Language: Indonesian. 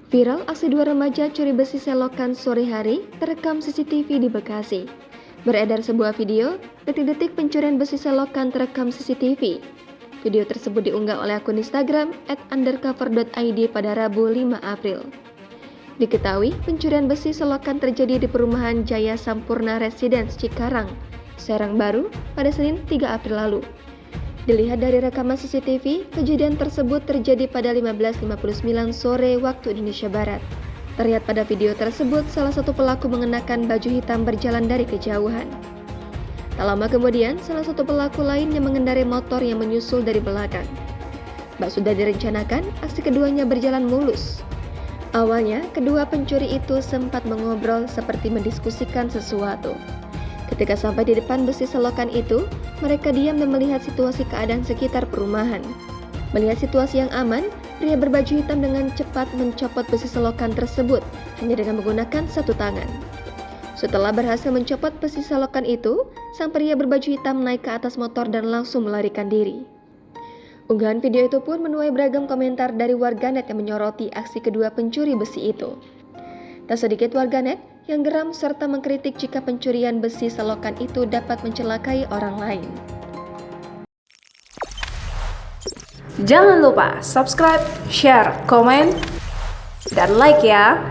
Viral aksi dua remaja curi besi selokan sore hari terekam CCTV di Bekasi. Beredar sebuah video, detik-detik pencurian besi selokan terekam CCTV. Video tersebut diunggah oleh akun Instagram @undercover.id pada Rabu 5 April. Diketahui, pencurian besi selokan terjadi di perumahan Jaya Sampurna Residence Cikarang, Serang Baru, pada Senin 3 April lalu. Dilihat dari rekaman CCTV, kejadian tersebut terjadi pada 15.59 sore waktu Indonesia Barat. Terlihat pada video tersebut, salah satu pelaku mengenakan baju hitam berjalan dari kejauhan. Tak lama kemudian, salah satu pelaku lainnya mengendarai motor yang menyusul dari belakang. Sudah direncanakan, aksi keduanya berjalan mulus. Awalnya, kedua pencuri itu sempat mengobrol seperti mendiskusikan sesuatu. Ketika sampai di depan besi selokan itu, mereka diam dan melihat situasi keadaan sekitar perumahan. Melihat situasi yang aman, pria berbaju hitam dengan cepat mencopot besi selokan tersebut hanya dengan menggunakan satu tangan. Setelah berhasil mencopot besi selokan itu, sang pria berbaju hitam naik ke atas motor dan langsung melarikan diri. Unggahan video itu pun menuai beragam komentar dari warganet yang menyoroti aksi kedua pencuri besi itu. Tak sedikit warganet yang geram serta mengkritik jika pencurian besi selokan itu dapat mencelakai orang lain. Jangan lupa subscribe, share, komen, dan like ya!